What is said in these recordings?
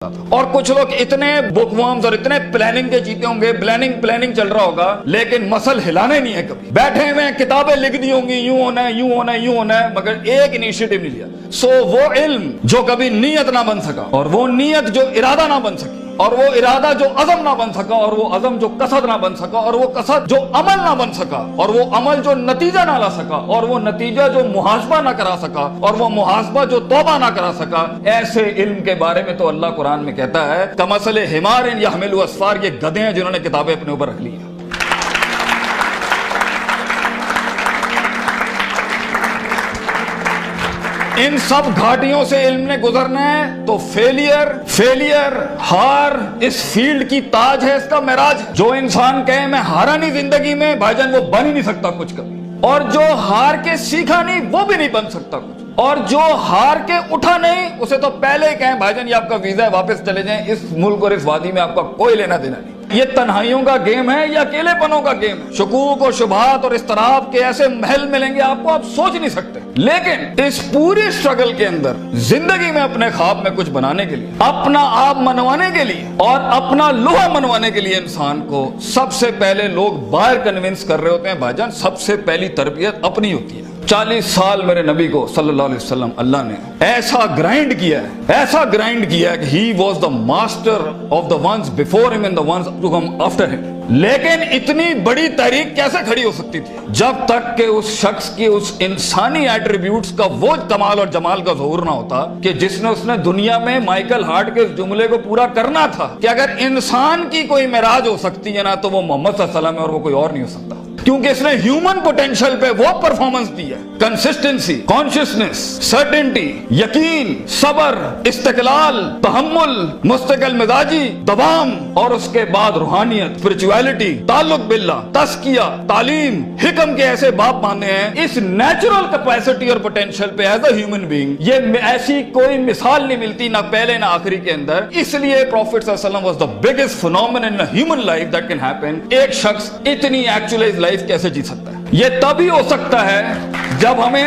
ہوتا تھا. اور کچھ لوگ اتنے بک ورمز اور اتنے پلاننگ کے چیتے ہوں گے, پلاننگ چل رہا ہوگا, لیکن مسل ہلانے نہیں ہے, کبھی بیٹھے ہوئے کتابیں لکھ دی ہوں گی, یوں ہونا ہے, یوں ہونا ہے, یوں ہونا ہے, مگر ایک انیشیٹو نہیں لیا. سو وہ علم جو کبھی نیت نہ بن سکا, اور وہ نیت جو ارادہ نہ بن سکی, اور وہ ارادہ جو عزم نہ بن سکا, اور وہ عزم جو قصد نہ بن سکا, اور وہ قصد جو عمل نہ بن سکا, اور وہ عمل جو نتیجہ نہ لا سکا, اور وہ نتیجہ جو محاسبہ نہ کرا سکا, اور وہ محاسبہ جو توبہ نہ کرا سکا, ایسے علم کے بارے میں تو اللہ قرآن میں کہتا ہے کمثل حمار یحمل اسفار, یہ گدھے ہیں جنہوں نے کتابیں اپنے اوپر رکھ لی ہیں. ان سب گھاٹیوں سے علم نے گزرنا ہے تو فیلئر ہار اس فیلڈ کی تاج ہے, اس کا معراج. جو انسان کہے میں ہارا نہیں زندگی میں, بھائی جان وہ بن ہی نہیں سکتا کچھ کبھی. اور جو ہار کے سیکھا نہیں وہ بھی نہیں بن سکتا کچھ. اور جو ہار کے اٹھا نہیں اسے تو پہلے ہی کہیں بھائی جان یہ آپ کا ویزا ہے, واپس چلے جائیں, اس ملک اور اس وادی میں آپ کا کوئی لینا دینا نہیں. یہ تنہائیوں کا گیم ہے یا اکیلے پنوں کا گیم ہے؟ شکوک و شبہات اور اضطراب کے ایسے محل ملیں گے آپ کو, آپ سوچ نہیں سکتے. لیکن اس پوری اسٹرگل کے اندر زندگی میں اپنے خواب میں کچھ بنانے کے لیے, اپنا آپ منوانے کے لیے, اور اپنا لوہا منوانے کے لیے انسان کو سب سے پہلے لوگ باہر کنونس کر رہے ہوتے ہیں. بھائی جان سب سے پہلی تربیت اپنی ہوتی ہے. 40 سال میرے نبی کو صلی اللہ علیہ وسلم اللہ نے ایسا گرائنڈ کیا ہے کہ he was the master of the ones before him and the ones to come after him. لیکن اتنی بڑی تحریک کیسے کھڑی ہو سکتی تھی جب تک کہ اس شخص کی اس انسانی ایٹریبیوٹس کا وہ کمال اور جمال کا ظہور نہ ہوتا کہ جس نے دنیا میں مائیکل ہارٹ کے اس جملے کو پورا کرنا تھا کہ اگر انسان کی کوئی معراج ہو سکتی ہے نا تو وہ محمد صلی اللہ علیہ وسلم ہے, اور وہ کوئی اور نہیں ہو سکتا. کیونکہ اس نے ہیومن پوٹینشل پہ وہ پرفارمنس دی ہے, کنسسٹنسی, کانشیسنس, سرٹنٹی, یقین, صبر, استقلال, تحمل, مستقل مزاجی, دوام, اور اس کے بعد روحانیت, اسپرچویلٹی, تعلق باللہ, تزکیہ, تعلیم, حکم کے ایسے باب باندھے ہیں. اس نیچرل کیپیسٹی اور پوٹینشل پہ ایز اے ہیومن بینگ یہ ایسی کوئی مثال نہیں ملتی, نہ پہلے نہ آخری کے اندر. اس لیے پروفٹ صلی اللہ علیہ وسلم was the biggest phenomenon in human life that can happen. ایک شخص اتنی ایکچوئلائز لائف کیسے جی سکتا ہے؟ یہ تبھی ہو سکتا ہے جب ہمیں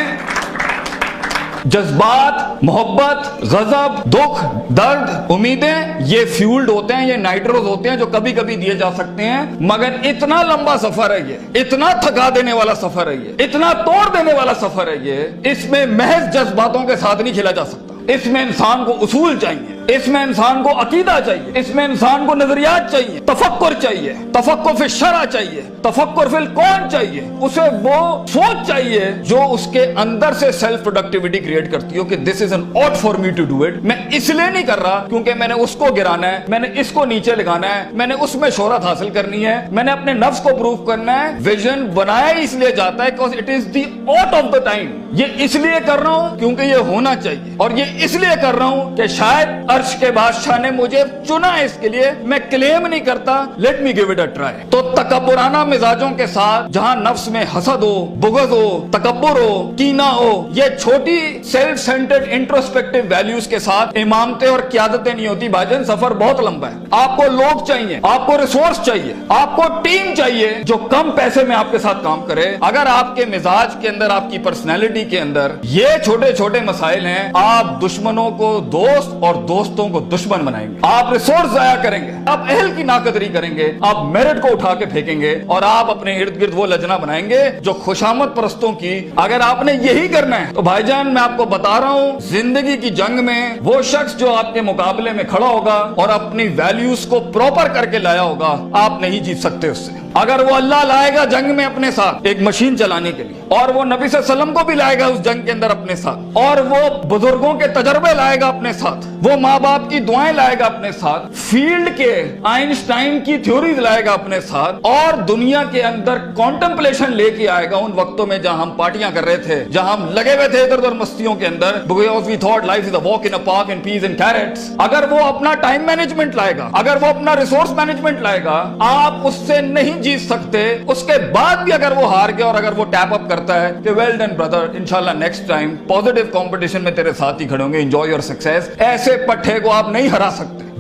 جذبات, محبت, غضب, دکھ, درد, امیدیں یہ فیولڈ ہوتے ہیں, یہ نائٹروز ہوتے ہیں جو کبھی کبھی دیے جا سکتے ہیں. مگر اتنا لمبا سفر ہے یہ, اتنا تھکا دینے والا سفر ہے یہ, اتنا توڑ دینے والا سفر ہے یہ, اس میں محض جذباتوں کے ساتھ نہیں کھیلا جا سکتا. اس میں انسان کو اصول چاہیے, اس میں انسان کو عقیدہ چاہیے, اس میں انسان کو نظریات چاہیے, تفکر چاہیے, تفکر فی الشرع چاہیے, تفکر فی الکون چاہیے. اسے وہ سوچ چاہیے جو اس کے اندر سے سیلف پروڈکٹیوٹی کریٹ کرتی ہو کہ this is an ought for me to do it. میں اس لیے نہیں کر رہا کیونکہ میں نے اس کو گرانا ہے, میں نے اس کو نیچے لگانا ہے, میں نے اس میں شہرت حاصل کرنی ہے, میں نے اپنے نفس کو پروف کرنا ہے. ویژن بنایا اس لیے جاتا ہے because it is the ought of the time. یہ اس لیے کر رہا ہوں کیونکہ یہ ہونا چاہیے, اور یہ اس لیے کر رہا ہوں کہ شاید عرش کے بادشاہ نے مجھے چنا ہے اس کے لیے. میں کلیم نہیں کرتا, let me give it a try. تو تکبرانہ مزاجوں کے ساتھ جہاں نفس میں حسد ہو, بغض ہو, تکبر ہو, کینہ ہو, یہ چھوٹی سیلف سینٹرڈ انٹروسپیکٹیو ویلیوز کے ساتھ امامتیں اور قیادتیں نہیں ہوتی. بھائی جان سفر بہت لمبا ہے. آپ کو لوگ چاہیے, آپ کو ریسورس چاہیے, آپ کو ٹیم چاہیے جو کم پیسے میں آپ کے ساتھ کام کرے. اگر آپ کے مزاج کے اندر, آپ کی پرسنالٹی کے اندر یہ چھوٹے چھوٹے مسائل ہیں, آپ دشمنوں کو دوست اور دوستوں کو دشمن بنائیں گے. آپ ریسورس ضائع کریں گے, آپ اہل کی ناقدری کریں گے, آپ میرٹ کو اٹھا کے پھینکیں گے, اور آپ اپنے ارد گرد وہ لجنا بنائیں گے جو خوشامد پرستوں کی. اگر آپ نے یہی کرنا ہے تو بھائی جان میں آپ کو بتا رہا ہوں, زندگی کی جنگ میں وہ شخص جو آپ کے مقابلے میں کھڑا ہوگا اور اپنی ویلیوز کو پراپر کر کے لایا ہوگا, آپ نہیں جیت سکتے اس سے. اگر وہ اللہ لائے گا جنگ میں اپنے ساتھ ایک مشین چلانے کے لیے, اور وہ نبی صلی اللہ علیہ وسلم کو بھی لائے گا اس جنگ کے اندر اپنے ساتھ, اور وہ بزرگوں کے تجربے لائے گا اپنے ساتھ, وہ ماں باپ کی دعائیں لائے گا اپنے ساتھ, فیلڈ کے آئنسٹائن کی تھیوریز لائے گا اپنے ساتھ, اور دنیا کے اندر کانٹمپلیشن لے کے آئے گا ان وقتوں میں جہاں ہم پارٹیاں کر رہے تھے, جہاں ہم لگے ہوئے تھے ادھر ادھر مستیوں کے اندر, because we thought life is a walk in a park and peas and carrots. اگر وہ اپنا ٹائم مینجمنٹ لائے گا, اگر وہ اپنا ریسورس مینجمنٹ لائے گا, آپ اس سے نہیں جیت سکتے. اس کے بعد بھی اگر وہ ہار گیا اور اگر وہ ٹیپ اپ کرتا ہے کہ ویل ڈن برادر, انشاءاللہ نیکسٹ ٹائم پازیٹیو کمپٹیشن میں تیرے ساتھ ہی کھڑے ہوں گے, انجوائے یور سکسیس, ایسے پٹھے کو آپ نہیں ہرا سکتے.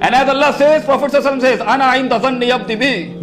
And as Allah says, Prophet sallallahu alaihi wasallam says, "Ana inda zanni abdi bi."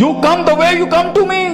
You come the way you come to me